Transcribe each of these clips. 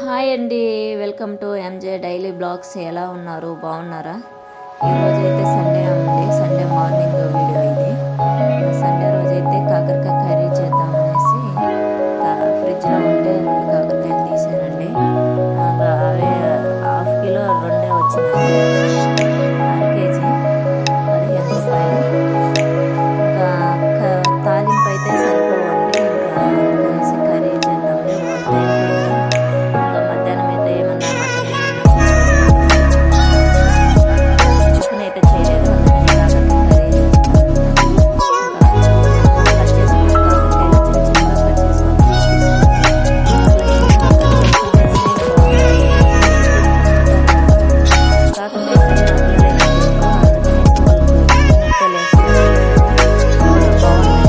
Hi అండి. Welcome to MJ daily blogs. ఎలా ఉన్నారు? బాగున్నారా? ఈరోజైతే సండే ఉంది. సండే మార్నింగ్ వీడియో ఇది. సండే రోజైతే కాకరకాయ కర్రీ చేద్దామనేసి ఫ్రిడ్జ్లో ఉంటే 2 కాకరకాయలు తీసానండి. అవే హాఫ్ కిలో 2 వచ్చినాయి. అర కేజీ రూ. 15. ఇంకా తాలింపు అయితే సరిపోవండి. ఇంకా అందుకనేసి కర్రీ చేద్దాంలే, 1 టైంకే కదా. ఇంకా మధ్యాహ్నం అయితే ఏమన్నా మటన్ ఏమన్నా తీసుకుందామనేసి టిఫిన్ అయితే చేయలేదు. అందుకని కాకరకాయ కర్రీ చేస్తాను. ఇంకా నేను కట్ చేసుకున్న కాకరకాయలు చిన్న చిన్నగా కట్ చేసుకొని తీసుకున్నాను. అట్లా చిన్నగా కట్ చేసుకుంటేనే బాగుంటుంది. తింటూ ఉంటారు కదా. కాకరకాయ కర్రీ మా పిల్లలైతే తినరు. అందుకనేసి వాళ్ళకు తిన్నట్టే లేకుండా చేశాను. బాగున్నాయి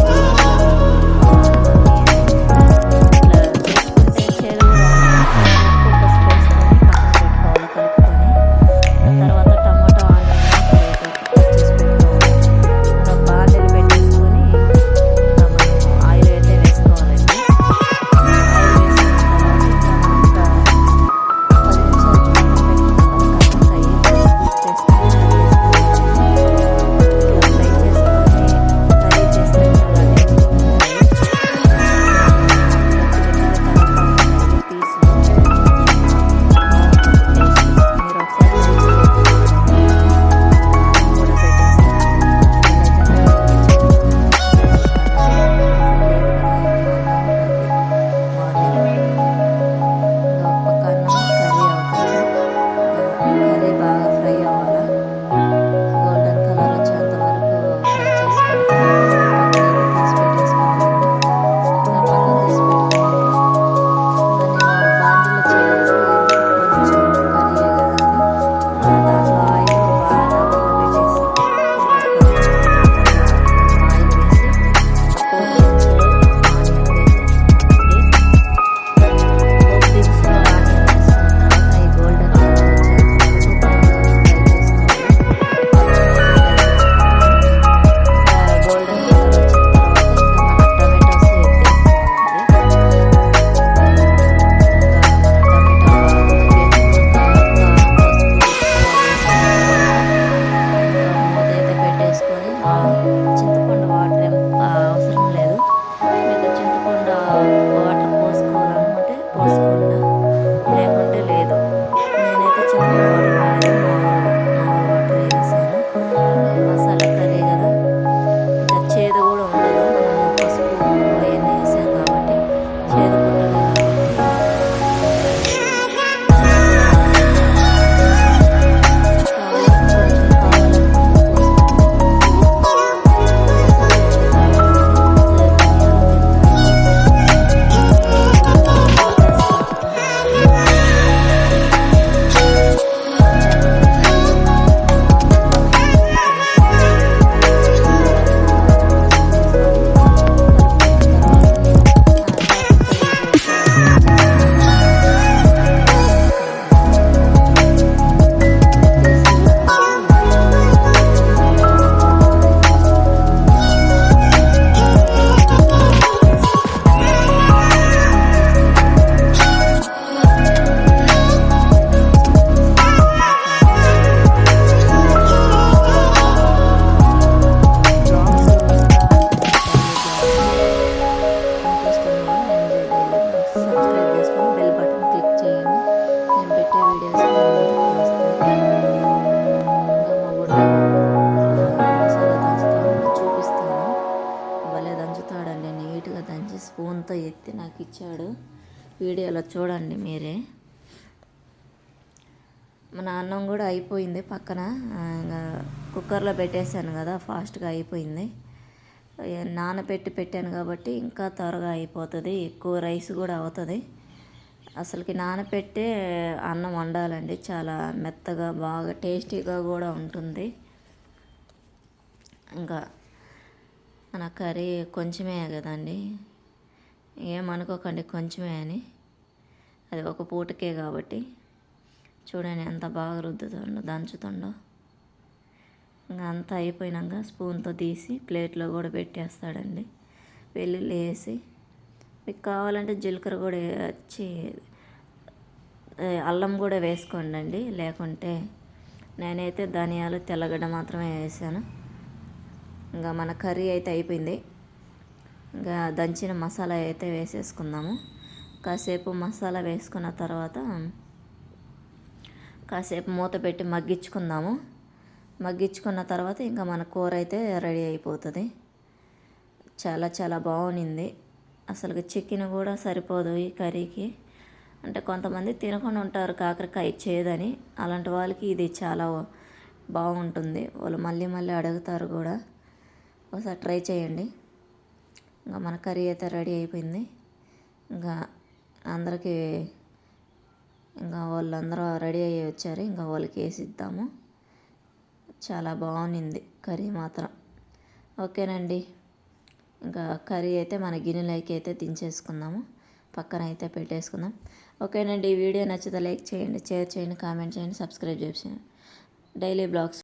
తినేసారు. ఇట్లా చేసుకుంటే చేదు కూడా ఉండదు. కొంచెం ఉప్పు పసుపు వేసుకొని పక్కన పెట్టుకోవాలి కలుపుకొని. తర్వాత టమాటో ఆనియన్ కరివేపాకు కట్ చేసి పెట్టుకోవాలి. ఇంకా బాండీలు పెట్టేసుకొని ఇంకా మనం ఆయిల్ అయితే వేసుకోవాలండి. ఆయిల్ వేసుకున్న తర్వాత ఇంకా మనం ఒక 10 నిమిషాలు పక్కన పెట్టుకున్నాం కదా కాకరకాయ, పసుపు వేసుకొని యాడ్ చేసుకోవాలండి. ఇట్లా ఫ్రై చేసుకొని కర్రీ చేస్తే చాలా టేస్టీగా ఉంటాయి. గట్టి గట్టిగా తగులుతూ ఉంటాయి పీసులు. బాగుంటుంది టేస్ట్. మీరు ఒకసారి ట్రై చేయండి, చాలా బాగుంటుంది. ఇంకా అన్నం కూడా పెట్టేశానండి. తెల్లజొన్న చట్నీ ఇంకా టిఫిన్ లేదు కదా, ఇంకా అన్నం ఉంటుంది మార్నింగ్. ఇంకా ఒక పక్క అన్నము కర్రీ అవుతుంది. ఇంకా కర్రీ బాగా ఫ్రై అవ్వాలా, గోల్డెన్ కలర్ వచ్చేంత వరకు ఫ్రై చేసుకున్న తర్వాత ఇంకా పక్కనైతే తీసి పెట్టేసుకోవాలండి. ఇంకా పక్కన తీసి పెట్టుకున్నాక ఇంకా నేను బాండీలో చేయలేదు. ఎందుకు కొంచెం కర్రీయే కదా అని దాంట్లో ఆయిల్ బాగా దబరలో పెట్టేసి ఇంకా కొంచెం కొంచెం ఆయిల్ వేసి ఇంకా పోపు దినుసులు ఆనియన్ వేసేస్తున్నానండి. పోపు దినుసులు ఆనియన్ వేసుకున్న తర్వాత అవి గోల్డెన్ కలర్ వచ్చేంత వరకు బాగా ఫ్రై చేసుకోవాలి. ఫ్రై చేసుకొని ఇంకా గోల్డెన్ కలర్ వచ్చిన తర్వాత ఇంకా మన టమాటోస్ ఎత్తేసుకోవాలండి. ఇంకా మన టమాటా బాగా మగ్గేసుకున్నాక కారం పసుపు ఉప్పు అవి వేసుకున్న తర్వాత ఇంకా మూత అయితే పెట్టేసుకొని చింతపండు వాటర్ ఏం అవసరం లేదు. మీకు చింతపండు వాటర్ పోసుకోవాలనుకుంటే పోసుకోండి, లేకుంటే లేదు. నేనైతే చింతపండు వాటర్ పోయలేదు, మామూలు వాటర్ వేసాను. ఈ మసాలా కర్రీ కదా, ఇంకా చేదు కూడా ఉండదు. మనము పసుపు ఉప్పు అవన్నీ వేసాం కాబట్టి చేదు పుట్టదు కాబట్టి ఇంకా చేదు కూడా ఉండదండి. అందుకనేసి కొంచెం కావాలనుకుంటే పోసుకోండి. మసాలా అయితే కావాల్సింది ధనియాలు, జీలకర్ర, నిమ్మకాయ కాజుతో రావాలి. లేకుంటే లేదు. మామూలుగా తినొచ్చు. ఇంకా కారం పసుపు వేసుకొని కలుపుకున్న తర్వాత కాకరకాయ ఫ్రై చేసుకున్న కాకరకాయలు వేసేసుకోవాలండి. వేసిన తర్వాత బాగా ఫ్రై చేసుకున్న తర్వాత చిన్న పీసులు కట్ చేసుకొని బ్లాగ్స్ వస్తూ ఉంటాయండి, డైలీ బ్లాగ్స్. ఇంట్రెస్ట్ ఉన్నవాళ్ళు ఎంజాయ్ డైలీ బ్లాగ్స్ సబ్స్క్రైబ్ చేసుకొని బెల్ బటన్ క్లిక్ చేయండి. నేను పెట్టే వీడియోస్ మీ ముందుకి వస్తాయి. ఇంకా మా బుడ్డోడు మసాలా దంచుతూ ఉంటే చూపిస్తాను. భలే దంచుతాడండి, నీట్గా దంచి స్పూన్తో ఎత్తి నాకు ఇచ్చాడు. వీడియోలో చూడండి మీరే. మన అన్నం కూడా అయిపోయింది పక్కన. ఇంకా కుక్కర్లో పెట్టేశాను కదా, ఫాస్ట్గా అయిపోయింది. నానబెట్టి పెట్టాను కాబట్టి ఇంకా త్వరగా అయిపోతుంది, ఎక్కువ రైస్ కూడా అవుతుంది. అసలుకి నానబెట్టే అన్నం వండాలండి, చాలా మెత్తగా బాగా టేస్టీగా కూడా ఉంటుంది. ఇంకా మన కర్రీ కొంచెమే కదండి, ఏమనుకోకండి కొంచెమే అని. అది ఒక పూటకే కాబట్టి చూడండి ఎంత బాగా రుద్దుతుండో, దంచుతుండో. ఇంకా అంతా అయిపోయినాక స్పూన్తో తీసి ప్లేట్లో కూడా పెట్టేస్తాడండి. వెల్లుల్లి వేసి మీకు కావాలంటే జీలకర్ర కూడా వచ్చి అల్లం కూడా వేసుకోండి, లేకుంటే నేనైతే ధనియాలు తెల్లగడ్డ మాత్రమే వేసాను. ఇంకా మన కర్రీ అయితే అయిపోయింది. ఇంకా దంచిన మసాలా అయితే వేసేసుకుందాము. కాసేపు మసాలా వేసుకున్న తర్వాత కాసేపు మూత పెట్టి మగ్గించుకుందాము. మగ్గించుకున్న తర్వాత ఇంకా మన కూర అయితే రెడీ అయిపోతుంది. చాలా చాలా బాగుంది. అసలు చికెన్ కూడా సరిపోదు ఈ కర్రీకి. అంటే కొంతమంది తినకుండా ఉంటారు కాకరకాయ చేదని, అలాంటి వాళ్ళకి ఇది చాలా బాగుంటుంది. వాళ్ళు మళ్ళీ మళ్ళీ అడుగుతారు కూడా. ఒకసారి ట్రై చేయండి. ఇంకా మన కర్రీ అయితే రెడీ అయిపోయింది. ఇంకా అందరికీ ఇంకా వాళ్ళందరూ రెడీ అయ్యి వచ్చారు. ఇంకా వాళ్ళకి వేసి ఇద్దాము. చాలా బాగుంది కర్రీ మాత్రం. ఓకేనండి, ఇంకా కర్రీ అయితే మన గిన్నెలోకి అయితే దించేసుకుందాము. పక్కన అయితే పెట్టేసుకుందాం. ఓకేనండి, ఈ వీడియో నచ్చితే లైక్ చేయండి, షేర్ చేయండి, కామెంట్ చేయండి, సబ్స్క్రైబ్ చేయండి. Daily blogs